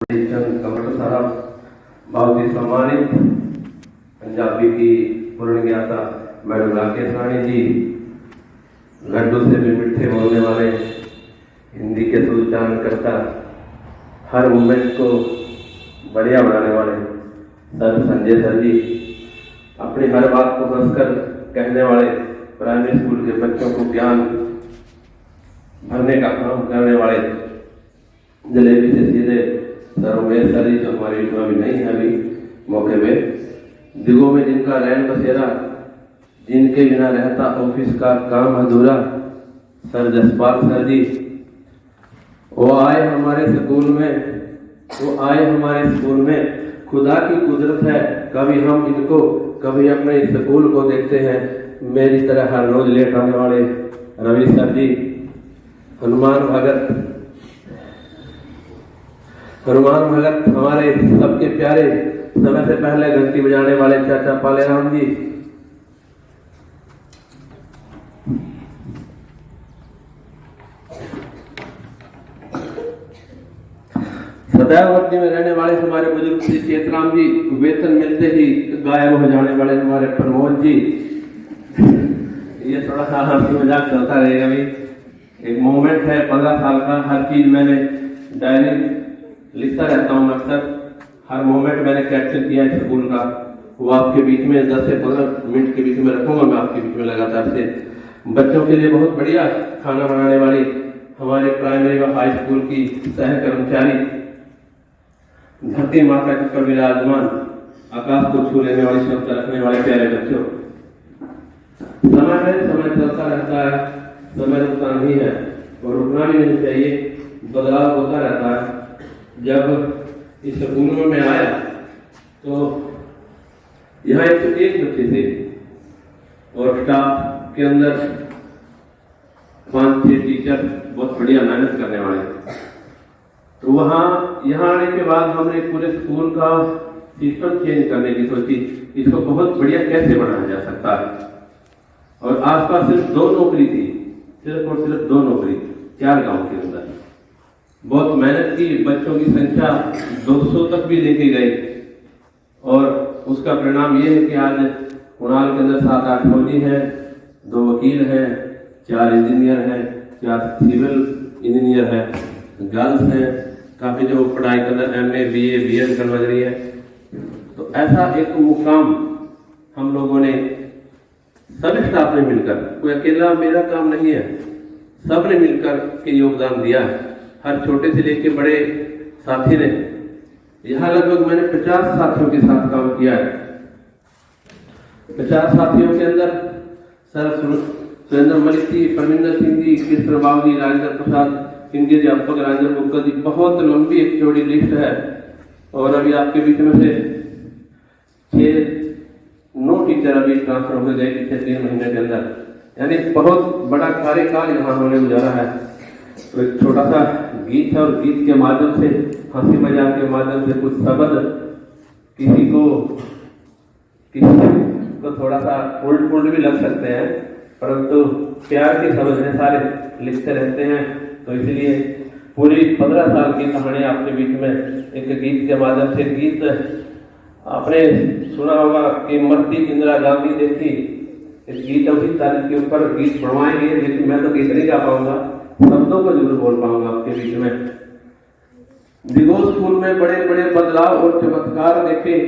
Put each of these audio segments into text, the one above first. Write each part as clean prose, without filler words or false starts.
चंद कमर साहब, बहुत ही सम्मानित पंजाबी की पूर्ण ज्ञाता मैडम राकेश रानी जी, लड्डू से भी मीठे बोलने वाले, हिंदी के सुल्तान करता, हर मूवमेंट को बढ़िया बनाने वाले सर संजय सर जी, अपनी हर बात को हंसकर कहने वाले, प्राइमरी स्कूल के बच्चों को ज्ञान भरने का काम करने वाले, जलेबी से सीधे सर उमेश सर जी जो हमारे बीच में अभी नहीं है, अभी मौके पे दिगों में जिनका रैन बसेरा, जिनके बिना रहता ऑफिस का काम अधूरा, सर जसपाल सर जी, वो आए हमारे स्कूल में, खुदा की कुदरत है, कभी हम इनको कभी अपने स्कूल को देखते हैं, मेरी तरह हर रोज लेट आने वाले रवि सर जी, हनुमान भगत हमारे सबके प्यारे, समय से पहले घंटी बजाने वाले चाचा पाले राम जी, सदैव वर्दी में रहने वाले हमारे बुजुर्ग श्री चेतराम जी, वेतन मिलते ही गायब हो जाने वाले हमारे प्रमोद जी, ये थोड़ा सा हंसी मजाक चलता रहेगा भाई, एक मोमेंट है 15 साल का, हर चीज मैंने डायरी लिखता रहता हूँ अक्सर, हर मोमेंट मैंने कैप्चर किया है स्कूल का, वो आपके बीच में 10 से 15 मिनट के बीच में रखूंगा मैं आपके बीच में लगातार से। बच्चों के लिए बहुत बढ़िया खाना बनाने वाली हमारे प्राइमरी व हाई स्कूल की सह कर्मचारी, धरती माता के ऊपर विराजमान, आकाश को छू लेने वाली क्षमता रखने वाले प्यारे बच्चों, समय है, समय चलता रहता है, समय रुकता नहीं है और रुकना भी नहीं चाहिए, बदलाव होता रहता है। जब इस स्कूल में मैं आया तो यहाँ 101 बच्चे थे और स्टाफ के अंदर 5-6 टीचर बहुत बढ़िया मेहनत करने वाले, तो वहाँ यहाँ आने के बाद हमने पूरे स्कूल का सिस्टम चेंज करने की सोची, इसको बहुत बढ़िया कैसे बनाया जा सकता है, और आसपास सिर्फ 2 नौकरी थी, सिर्फ और सिर्फ 2 नौकरी 4 गांव के अंदर, बहुत मेहनत की, बच्चों की संख्या 200 तक भी लेके गए, और उसका परिणाम ये है कि आज कुणाल के अंदर 7-8 फौजी हैं, 2 वकील हैं, 4 इंजीनियर हैं, 4 सिविल इंजीनियर हैं, गर्ल्स हैं, काफी जो पढ़ाई के अंदर MA BA BEd करने लग रही है। तो ऐसा एक मुकाम हम लोगों ने सभी स्टाफ ने मिलकर, कोई अकेला मेरा काम नहीं है, सब ने मिलकर के योगदान दिया है, हर छोटे से लेके बड़े साथी ने, यहाँ लगभग मैंने 50 साथियों के साथ काम किया है। 50 साथियों के अंदर सर सुरेंद्र मलिक जी, परमिंदर सिंह जी, कृष्ण बाबू जी, राजेंद्र प्रसाद, हिंदी अध्यापक राजेंद्र मुक्का जी, बहुत लंबी एक चौड़ी लिस्ट है, और अभी आपके बीच में से 9 टीचर अभी ट्रांसफर हो गए पिछले 3 महीने के अंदर, यानी बहुत बड़ा कार्यकाल यहाँ उन्होंने गुजारा है। तो एक छोटा सा गीत है, और गीत के माध्यम से, हंसी मजाक के माध्यम से कुछ शब्द किसी को थोड़ा सा उल्ट भी लग सकते हैं, परंतु प्यार के शब्द हैं, सारे लिखते रहते हैं, तो इसलिए पूरी 15 साल की कहानी आपके बीच में एक गीत के माध्यम से, गीत आपने सुना होगा कि मरती इंदिरा गांधी देखी, इस गीत उसी तारीख के ऊपर गीत बनवाएंगे, लेकिन मैं तो गीत नहीं गा पाऊंगा, शब्दों को जरूर बोल पाऊंगा आपके बीच में। दिगो स्कूल में बड़े बड़े बदलाव और चमत्कार देखे,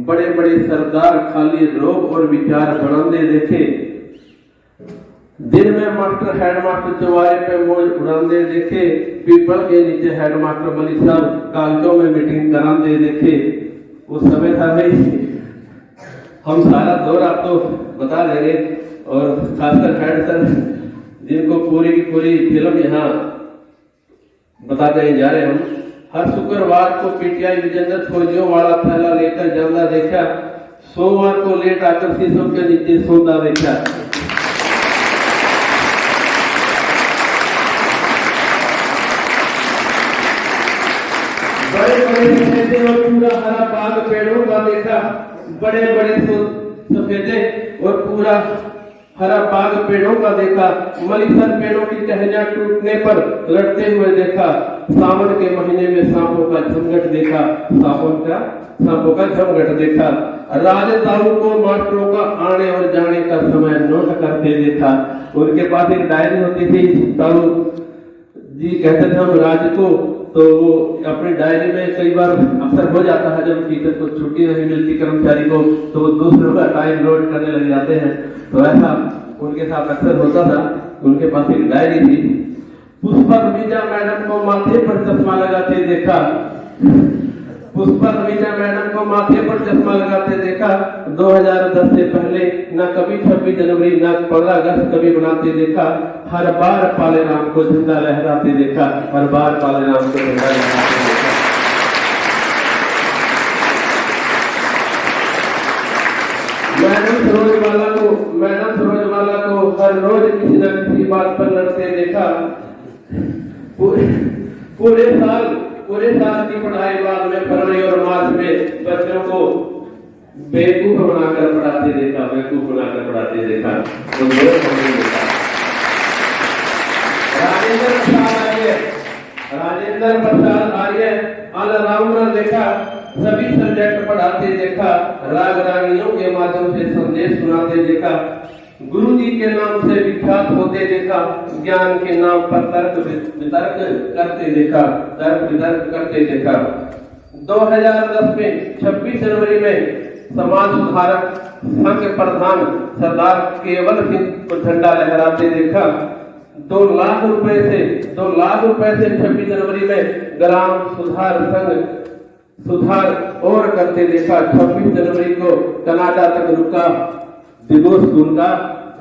बड़े बड़े सरदार खाली रोब और विचार बढ़ाते देखे, दिन में मास्टर हेडमास्टर चौबारे पे मौज उड़ाते देखे, पीपल के नीचे हेडमास्टर मलिक साहब कागजों में मीटिंग कराते देखे। उस समय था भाई, हम सारा दौर आपको बता देंगे, और खासकर हेड सर जिनको पूरी की पूरी फिल्म यहाँ बताते जा रहे हम। हर शुक्रवार को PTI विजेंद्र फौजियों वाला थैला लेकर जाता देखा, सोमवार को लेट आकर शीशों के नीचे सोता देखा। बड़े बड़े सफेदे और पूरा हरा बाग पेड़ों का देखा, बड़े बड़े सफेदे और पूरा हरा बाग पेड़ों का देखा, मलिसर पेड़ों की टहनियां टूटने पर लड़ते हुए देखा, सावन के महीने में सांपों का झमघट देखा, सांपों का झमघट देखा, राजदाऊ को मास्टरों का आने और जाने का समय नोट करते देखा। उनके पास एक डायरी होती थी, ताऊ जी कहते थे हम राज को, तो वो अपनी डायरी में कई बार अक्सर हो जाता है जब टीचर को छुट्टी नहीं मिलती कर्मचारी को, तो वो दूसरों का टाइम नोट करने लग जाते हैं। तो ऐसा उनके साथ अक्सर होता था। उनके पास एक डायरी थी। पुष्पा रवीजा मैडम को माथे पर चश्मा लगाते देखा, पुष्पा रवीजा मैडम को माथे पर चश्मा लगाते देखा। 2010 से पहले न कभी 26 जनवरी न 15 अगस्त कभी मनाते देखा। हर बार पाले राम को झंडा लहराते देखा, हर बार पाले राम को झंडा लहराते देखा। मैडम सरोजवाला को हर रोज किसी न किसी बात पर लड़ते देखा। पूरे साल की पढ़ाई बाद में फरवरी और मार्च में बच्चों को बेवकूफ बनाकर पढ़ाते देखा, बेवकूफ बनाकर पढ़ाते देखा। तो राजेंद्र प्रसाद आर्य ऑलराउंडर देखा, सभी सब्जेक्ट पढ़ाते देखा, राग रागियों के माध्यम से संदेश सुनाते देखा, गुरु जी के नाम से विख्यात होते देखा, ज्ञान के नाम पर तर्क वितर्क करते देखा। 2010 में 26 जनवरी में समाज सुधारक संघ प्रधान सरदार केवल सिंह को झंडा लहराते देखा। 2 लाख रुपए से 26 जनवरी में ग्राम सुधार संघ सुधार और करते देखा। 26 जनवरी को कनाडा तक रुका दिवस स्कूल का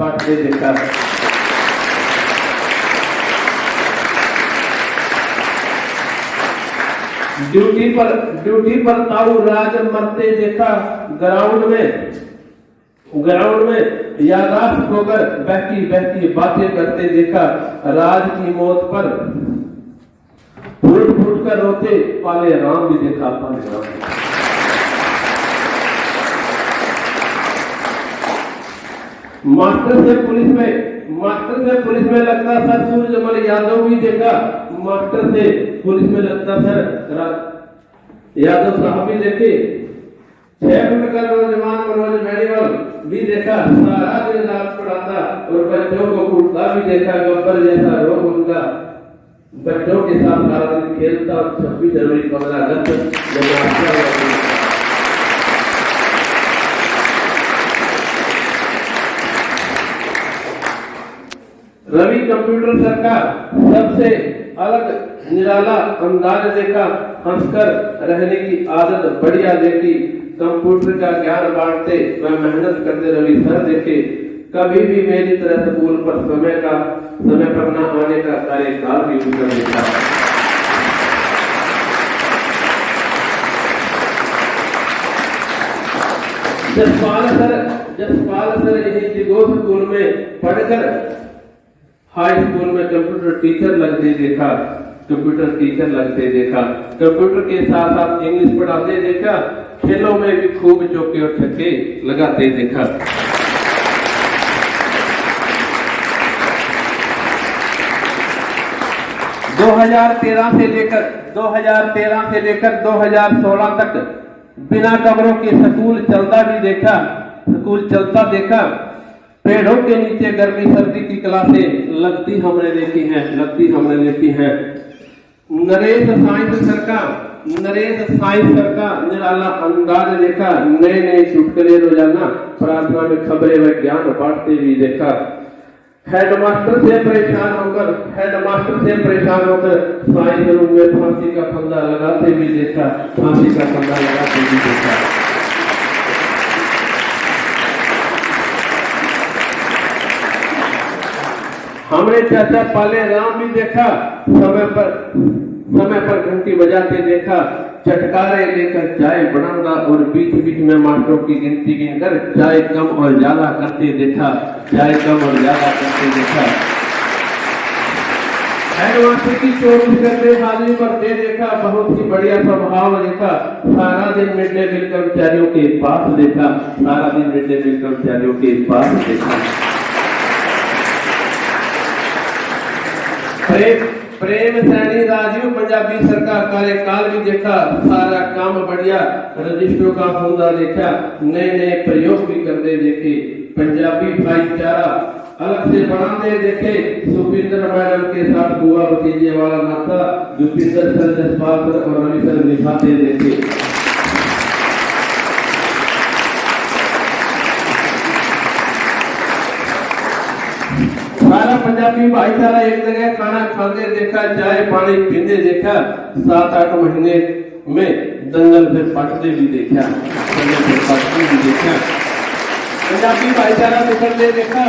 बांटते देखा। ड्यूटी पर ताऊ राज मरते देखा। ग्राउंड में यादाश्त खोकर बहकी बातें करते देखा। राज की मौत पर फूट कर रोते पाले राम भी देखा, पाले राम। मास्टर से पुलिस में लगता सर सूर्यमल यादव भी देखा। मास्टर से पुलिस में लगता सर यादव साहब भी देखे। 6 फुट का नौजवान मनोज मेडिकल भी देखा। सारा दिन रात पढ़ाता और बच्चों को कूटता भी देखा। गब्बर जैसा रोग उनका, बच्चों के साथ सारा दिन खेलता। 26 जनवरी 15 अगस्त रवि कंप्यूटर सर का सबसे अलग निराला अंदाज देखा। हंसकर रहने की आदत बढ़िया देखी। कंप्यूटर का ज्ञान बांटते व मेहनत करते रवि सर देखे। कभी भी मेरी तरह स्कूल पर समय पर न आने का कार्यकाल भी उनका देखा। जसपाल सर यही दिगोस स्कूल में पढ़कर हाई स्कूल में कंप्यूटर टीचर लगते देखा। कंप्यूटर के साथ साथ इंग्लिश पढ़ाते देखा। खेलों में भी खूब चौके और छक्के लगाते देखा। दो 2013 से लेकर 2016 तक बिना कमरों के स्कूल चलता देखा। पेड़ों के नीचे गर्मी सर्दी की क्लासें लगती हमने देखी हैं। नरेश साइंस सर का निराला अंदाज देखा। नए चुटकुले रोजाना प्रार्थना में खबरें व ज्ञान बांटते भी देखा। हेडमास्टर से परेशान होकर साइंस रूम में फांसी का फंदा लगाते भी देखा। हमने चाचा पाले राम भी देखा। समय पर घंटी बजाते देखा। चटकारे लेकर चाय बनाना और बीच में मास्टरों की गिनती गिनकर चाय कम और ज्यादा करते देखा। हेडमास्टर की 24 घंटे हाजिरी पर दे देखा। बहुत ही बढ़िया स्वभाव देखा। सारा दिन मिड डे मील कर्मचारियों के पास देखा। प्रेम सैनी राजीव पंजाबी सरकार कार्यकाल भी देखा, सारा काम बढ़िया, रजिस्ट्रों का फंदा देखा, नए नए प्रयोग भी करते देखे, पंजाबी भाईचारा अलग से बढ़ाते देखे, सुपिंदर मैडम के साथ बुआ भतीजे वाला नाता जुपिंदर सर, जसपाल सर और रवि सर निभाते देखे। सारा पंजाबी भाईचारा एक जगह खाना खाते देखा, चाय पानी पीते देखा, 7-8 महीने में दंगल फिर पटते भी देखा, पंजाबी भाईचारा बिखरते देखा,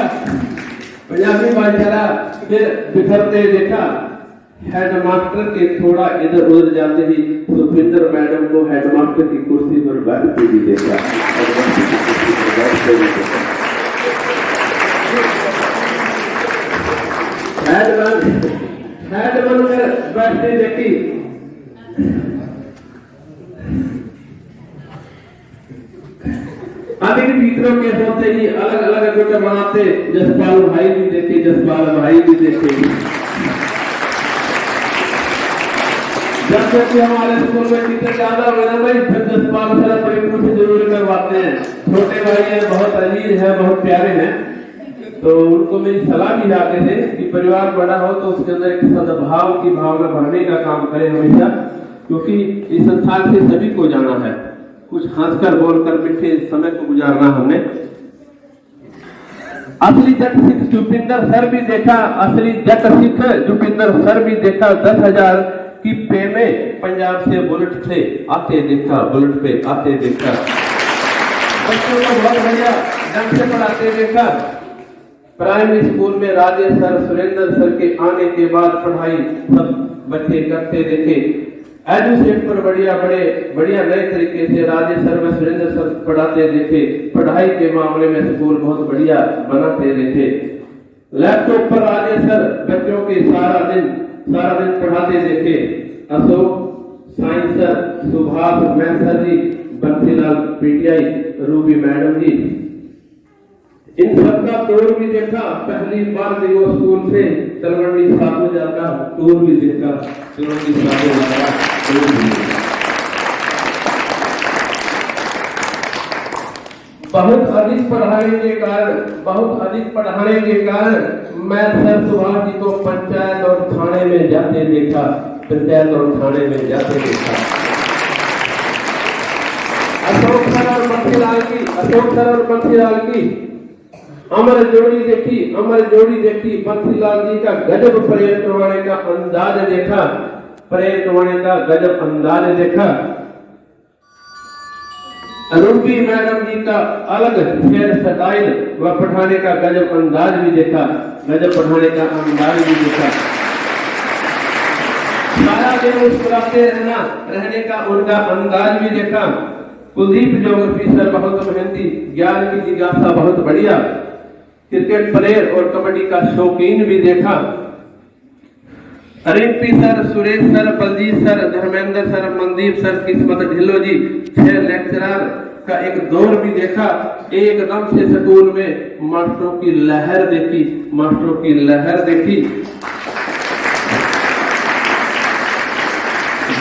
पंजाबी भाईचारा फिर बिखरते देखा। हेडमास्टर के थोड़ा इधर उधर जाते ही सुखविंदर मैडम को हेडमास्टर की कुर्सी पर बैठते भी देखा, हेड बनकर बैठते देखी। आगे के टीचरों के होते ही अलग अलग गुट बनाते, जसपाल भाई भी देखे, जसपाल भाई भी देखे। जब जब हमारे स्कूल में टीचर ज्यादा हो गए भाई, फिर जसपाल सर बड़ी कुछ जरूर करवाते हैं। छोटे भाई है, बहुत अजीज है, बहुत प्यारे हैं, तो उनको मेरी सलाह भी आते थे कि परिवार बड़ा हो तो उसके अंदर एक सद्भाव की भावना बढ़ने का काम करें हमेशा, क्योंकि इस संसार से सभी को जाना है, कुछ हंसकर बोलकर मीठे समय को गुजारना हमने। असली जट सिख जुपिंदर सर भी देखा, असली जट सिख जुपिंदर सर भी देखा, 10,000 की पे में पंजाब से बुलेट थे आते देखा, बुलेट पे आते देखा। बच्चों को बहुत बढ़िया ढंग से पढ़ाते देखा। प्राइमरी स्कूल में राजेश सर, सुरेंद्र सर के आने के बाद पढ़ाई सब बच्चे करते देखे। एजुकेशन पर बढ़िया नए तरीके से राजेश सर व सुरेंद्र सर पढ़ाते देखे। पढ़ाई के मामले में स्कूल बहुत बढ़िया बनाते देखे। लैपटॉप पर राजेश सर बच्चों के सारा दिन पढ़ाते देखे। Ashok science sir, Subhash math sir ji, Bansilal PTI, Ruby madam ji, इन सबका टूर भी देखा। पहली बार देखो स्कूल से तलवंडी साधु का टूर भी देखा, तलवंडी साधु का टूर भी देखा। बहुत अधिक पढ़ाने के कारण मैं सर सुभाष जी को पंचायत और थाने में जाते देखा, अशोक सर और बंसीलाल की अमर जोड़ी देखी। बंसीलाल जी का गजब परेड करवाने का अंदाज देखा। रूबी मैडम जी का अलग हेयर स्टाइल व पढ़ाने का गजब अंदाज भी देखा। सारा दिन मुस्कुराते रहने का उनका अंदाज भी देखा। कुलदीप ज्योग्राफी सर बहुत मेहनती, ज्ञान की जिज्ञासा बहुत बढ़िया, क्रिकेट प्लेयर और कबड्डी का शौकीन भी देखा। Rimpy sir, Suresh sir, Baljeet sir, Dharmendra sir, Mandeep sir, Kismat Dhillon जी, 6 लेक्चरर का एक दौर भी देखा। एकदम से स्कूल में मास्टरों की लहर देखी।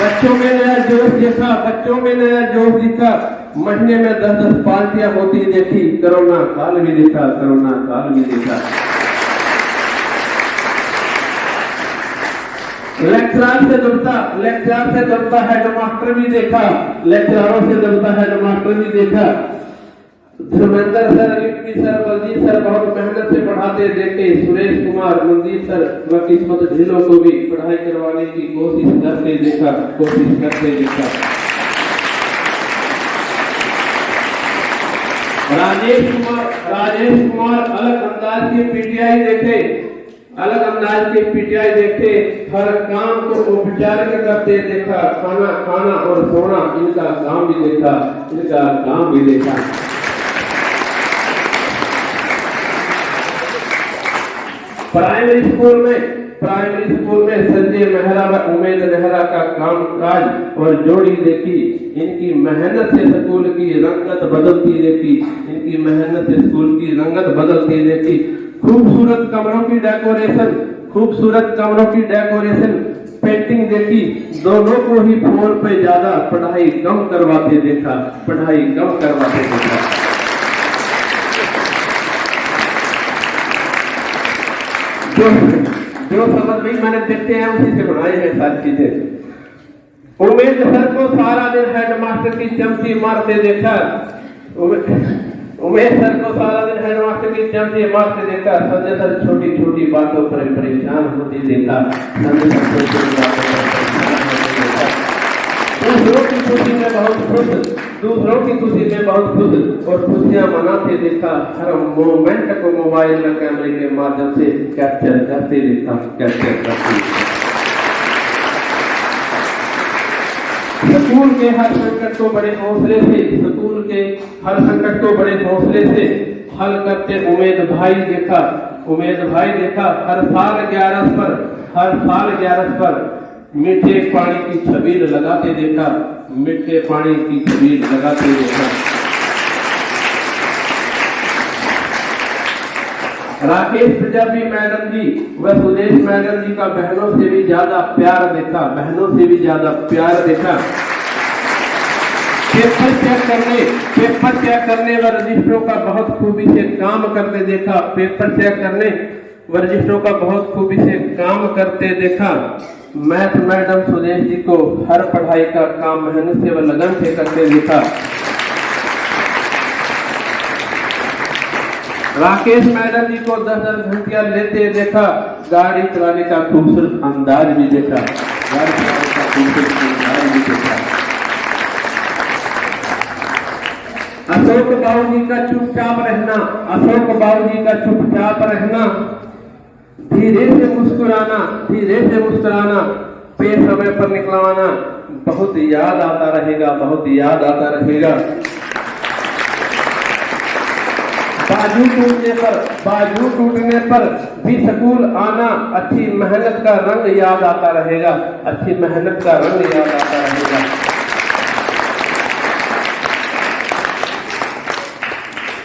बच्चों में नया जोश दिखा। महीने में 10-10 पार्टियां होती देखी। कोरोना काल भी देखा। लेक्चरर से दबता हेडमास्टर भी देखा। लेक्चररों से दबता हेडमास्टर भी देखा। Dharmendra sir, Rimpy sir, Baljeet sir बहुत मेहनत से पढ़ाते देखे। सुरेश कुमार, मनदीप सर व किस्मत ढिल्लो को भी पढ़ाई करवाने की कोशिश करते देखा। राजेश कुमार अलग अंदाज के पीटीआई देखे। हर काम को औपचारिक करते देखा। खाना और सोना इनका काम भी देखा। प्राइमरी स्कूल में संजय मेहरा व उमेद नेहरा का कामकाज और जोड़ी देखी। इनकी मेहनत से स्कूल की रंगत बदलती देखी। खूबसूरत कमरों की डेकोरेशन, खूबसूरत कमरों की डेकोरेशन, पेंटिंग देखी, दोनों को ही फोन पे ज्यादा पढ़ाई कम करवाते देखा, पढ़ाई कम करवाते देखा। जो समझ में मैंने देखते हैं उसी से बनाए हैं सारी चीजें। उमेश सर को सारा दिन हेडमास्टर की चमची मारते देखा, उमेश सर को सारा दिन हेडमास्टर की चमची मारते देखा। संजय सर छोटी छोटी बातों पर परेशान होते देखा, संजय सर छोटी छोटी बातों पर परेशान होते देखा। दूसरों की खुशी में बहुत खुश, दूसरों की खुशी में बहुत खुश और खुशियां मनाते देखा। हर मोमेंट को मोबाइल में कैमरे के माध्यम से कैप्चर करते देखा, कैप्चर करते देखा। स्कूल के हर संकट को बड़े हौसले से, स्कूल के हर संकट को बड़े हौसले से हल करते उमेद भाई देखा, उमेद भाई देखा। हर साल 11 पर मीठे पानी की छबील लगाते देखा, मीठे पानी की छबील लगाते देखा। राकेश प्रजापति मैडम जी व सुदेश मैडम जी का बहनों से भी ज्यादा प्यार देखा, बहनों से भी ज्यादा प्यार देखा। पेपर चेक करने व रजिस्टरों का बहुत खूबी से काम करते देखा, पेपर चेक करने व रजिस्टरों का बहुत खूबी से काम करते देखा। मैथ मैडम सुदेश जी को हर पढ़ाई का काम मेहनत से व लगन से करते देखा। राकेश मैडम जी को 10-10 घंटियां लेते देखा, गाड़ी चलाने का खूबसूरत अंदाज भी देखा, गाड़ी चलाने का खूबसूरत अंदाज भी देखा। अशोक बाबू जी का चुपचाप रहना, अशोक बाबू जी का चुपचाप रहना, धीरे से मुस्कुराना, धीरे से मुस्कुराना, पे समय पर निकलवाना, बहुत याद आता रहेगा, बहुत याद आता रहेगा। बाजू टूटने पर भी स्कूल आना, अच्छी मेहनत का रंग याद आता रहेगा, अच्छी मेहनत का रंग याद आता रहेगा।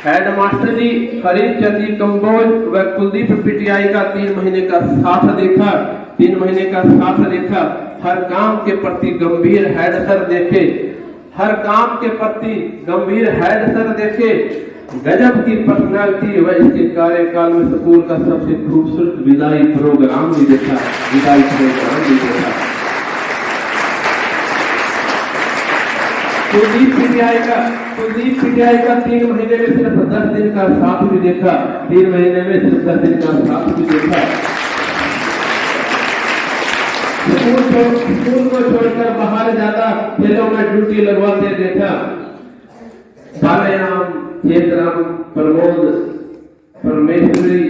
हेडमास्टर जी हरीशचंद जी कंबोज व कुलदीप पीटीआई का 3 महीने का साथ देखा, 3 महीने का साथ देखा। हर काम के प्रति गंभीर हेड सर देखे, हर काम के प्रति गंभीर हेड सर देखे। गजब की पर्सनालिटी व इसके कार्यकाल में स्कूल का सबसे खूबसूरत विदाई प्रोग्राम भी देखा, विदाई प्रोग्राम भी देखा। कुलदीप पीटीआई का 3 महीने में सिर्फ 10 दिन का साथ भी देखा, 3 महीने में सिर्फ 10 दिन का साथ भी देखा। स्कूल को छोड़कर बाहर जाता, खेलों में ड्यूटी लगवाते देखा। बालेराम, चेतराम, प्रमोद, परमेश्वरी,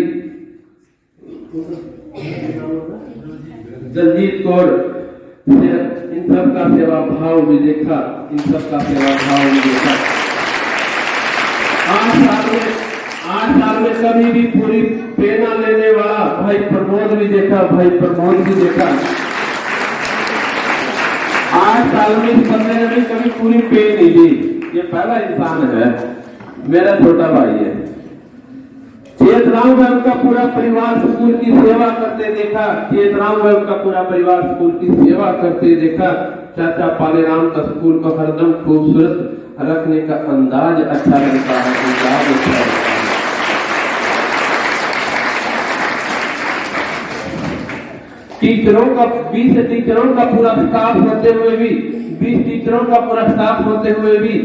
दलजीत कौर, इन सब का सेवा भाव भी देखा, इन सब का सेवा भाव भी देखा। 8 साल में कभी भी पूरी पेना लेने वाला भाई प्रमोद भी देखा, भाई प्रमोद भी देखा। 8 साल में इस बंदे ने भी कभी पूरी पेन नहीं ली, ये पहला इंसान है, मेरा छोटा भाई है। चेतराम व उनका पूरा परिवार स्कूल की सेवा करते देखा, चेतराम व उनका पूरा परिवार स्कूल की सेवा करते देखा। चाचा पालेराम का स्कूल को हरदम खूबसूरत रखने का अंदाज अच्छा लगता है, अंदाज अच्छा लगता है। टीचरों का 20 टीचरों का पूरा स्टाफ होते हुए भी, 20 टीचरों का पूरा स्टाफ होते हुए भी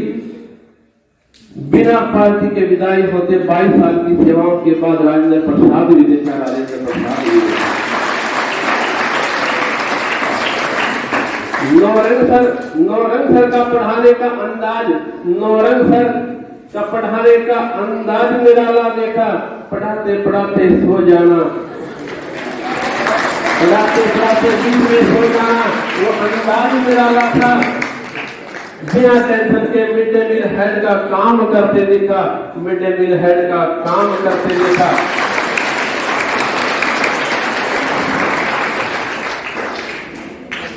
बिना पार्टी के विदाई होते 22 साल की सेवाओं के बाद राजेंद्र प्रसाद भी देखा, राजेंद्र प्रसाद भी देखा। नौरंग सर का पढ़ाने का अंदाज, नौरंग सर का पढ़ाने का अंदाज निराला देखा। पढ़ाते पढ़ाते सो जाना, पढ़ाते पढ़ाते बीच में सो जाना, वो अंदाज निराला था। बिना टेंशन के मिड डे मील हेड का काम करते देखा, मिड डे मील हेड का काम करते देखा।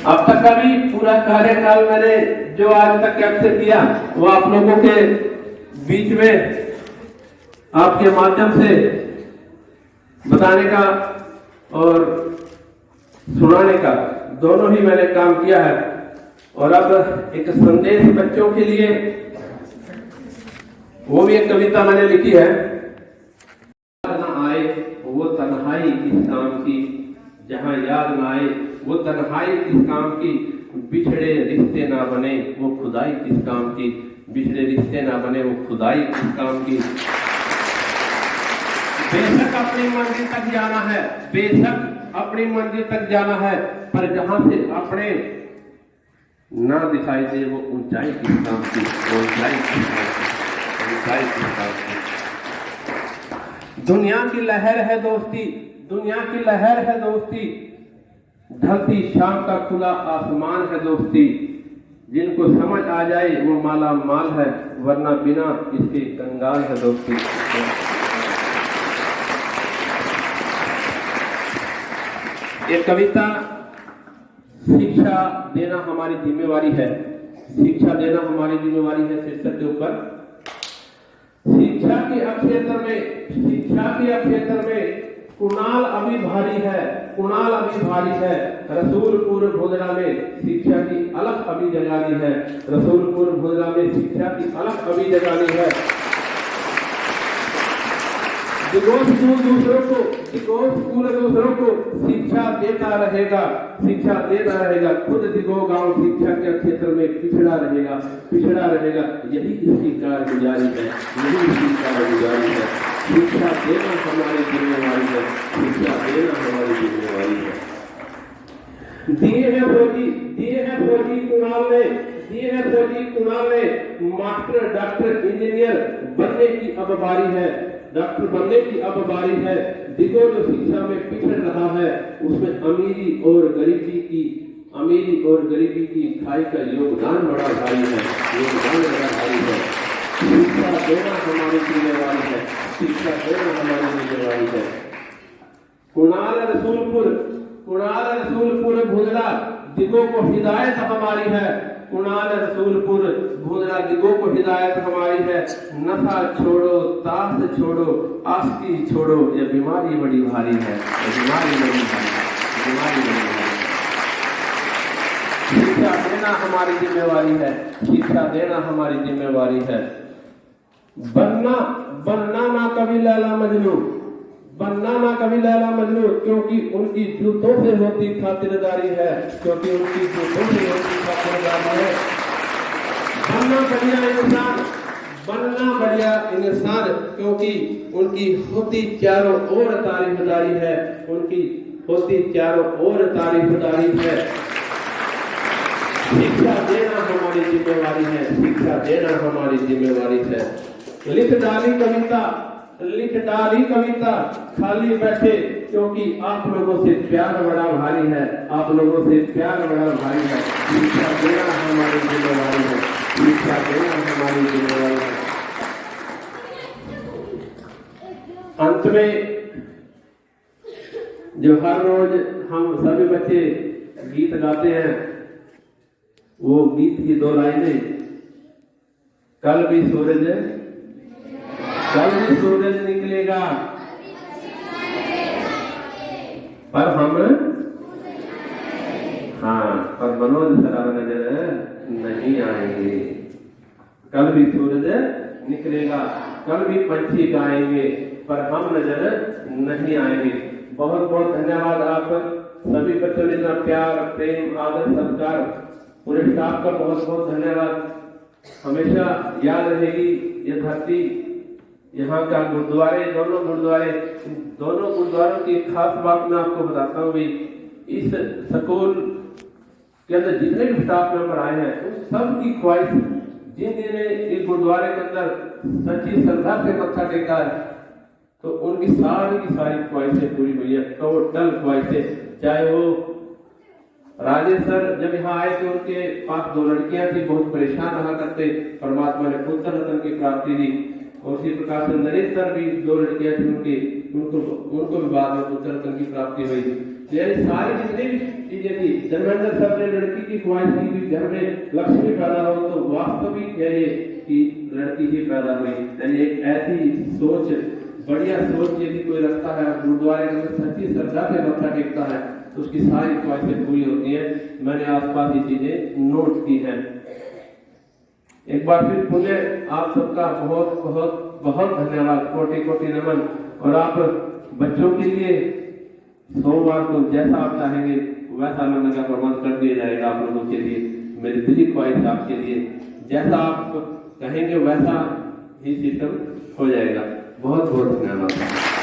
अब तक का भी पूरा कार्यकाल मैंने जो आज तक कैप्चर किया वो आप लोगों के बीच में आपके माध्यम से बताने का और सुनाने का, दोनों ही मैंने काम किया है। और अब एक संदेश बच्चों के लिए, वो भी एक कविता मैंने लिखी है। याद न आए वो तन्हाई किस काम की, जहां याद न आए वो तन्हाई किस काम की, बिछड़े रिश्ते ना बने वो खुदाई किस काम की, बिछड़े रिश्ते ना बने वो खुदाई किस काम की। बेशक अपनी मंजिल तक जाना है, बेशक अपनी मंजिल तक जाना है, पर जहां से अपने ना दिखाई दे वो ऊंचाई किस काम की, वो ऊंचाई किस काम की, ऊंचाई किस काम की। दुनिया की लहर है दोस्ती, दुनिया की लहर है दोस्ती, ढलती शाम का खुला आसमान है दोस्ती, जिनको समझ आ जाए वो माला माल है, वरना बिना इसके कंगाल है दोस्ती। ये कविता शिक्षा देना हमारी जिम्मेवारी है, शिक्षा देना हमारी जिम्मेवारी है शीर्षक के ऊपर। शिक्षा के अक्षेत्र में, शिक्षा के अक्षेत्र में कुणाल अभी भारी है, कुणाल अभी भारी है। रसूलपुर भोजरा में शिक्षा की अलग अभी जगानी है, रसूलपुर भोजरा में शिक्षा की अलग अभी जगानी है। दिगोश स्कूल दूसरों को, दिगोश स्कूल दूसरों को शिक्षा देता रहेगा, शिक्षा देता रहेगा, खुद दिगो गांव शिक्षा के क्षेत्र में पिछड़ा रहेगा, पिछड़ा रहेगा। यही इसकी कारगुजारी है, यही इसकी कारगुजारी है। शिक्षा देना हमारी जिम्मेवारी है, शिक्षा देना हमारी जिम्मेवारी है। दिए हैं फौजी, दिए हैं फौजी कुणाल ने, दिए हैं फौजी कुणाल ने, मास्टर डॉक्टर इंजीनियर बनने की अब बारी है, डॉक्टर बनने की अब बारी है। दिगो जो शिक्षा में पिछड़ रहा है, उसमें अमीरी और गरीबी की, अमीरी और गरीबी की खाई का योगदान बड़ा भारी है, योगदान बड़ा भारी है। शिक्षा देना हमारी जिम्मेवारी है, शिक्षा देना हमारी जिम्मेवारी है। कुणाल रसूलपुर, कुणाल रसूलपुर भोजरा, दिगो को हिदायत हमारी है, कुणाल रसूलपुर भोजरा, दिगो को हिदायत हमारी है। नशा छोड़ो, ताश छोड़ो, आस्ती छोड़ो, ये बीमारी बड़ी भारी है, ये बीमारी बड़ी भारी है, बीमारी बड़ी भारी है। शिक्षा देना हमारी जिम्मेवारी है, शिक्षा देना हमारी जिम्मेवारी है। बनना, बनना ना कभी लैला मजनू, बनना ना कभी लैला मजनू, क्योंकि उनकी जूतों से होती खातिरदारी है, क्योंकि उनकी जूतों से होती खातिरदारी है। बनना बढ़िया इंसान, बनना बढ़िया इंसान, क्योंकि उनकी होती चारों ओर तारीफदारी है, उनकी होती चारों ओर तारीफदारी है। शिक्षा देना हमारी जिम्मेवारी है, शिक्षा देना हमारी जिम्मेवारी है। लिख डाली कविता, लिख डाली कविता, खाली बैठे, क्योंकि आप लोगों से प्यार बड़ा भारी है, आप लोगों से प्यार बड़ा भारी है। शिक्षा देना हमारी जिम्मेवारी है, शिक्षा देना हमारी जिम्मेवारी है। अंत में जो हर रोज हम सभी बच्चे गीत गाते हैं, वो गीत की दो लाइनें, कल भी सूरज, कल भी सूरज निकलेगा, पर हम, हाँ, पर मनोज सराब नजर नहीं आएंगे। कल भी सूरज निकलेगा, कल भी पंछी गाएंगे, पर हम नजर नहीं आएंगे। बहुत बहुत धन्यवाद आप सभी बच्चों ने, इतना प्यार, प्रेम, आदर, सत्कार, पूरे स्टाफ का बहुत बहुत धन्यवाद। हमेशा याद रहेगी ये धरती, यहाँ का गुरुद्वारे, दोनों गुरुद्वारों की खास बात मैं आपको बताता हूँ। इस स्कूल के अंदर जितने भी स्टाफ मेंबर आए हैं, उन सब की ख्वाहिश, जिन जिन्हें इस गुरुद्वारे के अंदर सच्ची श्रद्धा से मत्था टेका है, तो उनकी सारी की सारी ख्वाहिशें पूरी हुई है, टोटल ख्वाहिशें। चाहे वो राजेश सर जब यहाँ आए थे, उनके पास 2 लड़कियां थी, बहुत परेशान रहा करते, परमात्मा ने पुत्र रत्न की प्राप्ति दी। और उसी प्रकार से नरेश सर भी 2 लड़कियां थी उनकी, उनको भी बाद में पुत्र रत्न की प्राप्ति हुई। यानी सारी जितनी भी चीजें थी, धर्मेंद्र सर ने लड़की की ख्वाहिश की भी घर में लक्ष्मी पैदा हो, तो वास्तविक है ये कि लड़की ही पैदा हुई। यानी एक ऐसी सोच बढ़िया सोच यदि कोई रखता है, गुरुद्वारे के अंदर सच्ची श्रद्धा से मत्था टेकता है तो उसकी सारी ख्वाहिशें पूरी होती हैं। मैंने आसपास ये चीजें नोट की हैं। एक बार फिर पुनः आप सबका बहुत बहुत बहुत धन्यवाद, कोटि कोटि नमन। और आप बच्चों के लिए सोमवार को जैसा आप चाहेंगे वैसा लोगों का प्रबंध कर दिया जाएगा आप लोगों के लिए। मेरी दिली ख्वाहिश आपके लिए, जैसा आप कहेंगे वैसा ही सिस्टम हो जाएगा। बहुत बहुत धन्यवाद।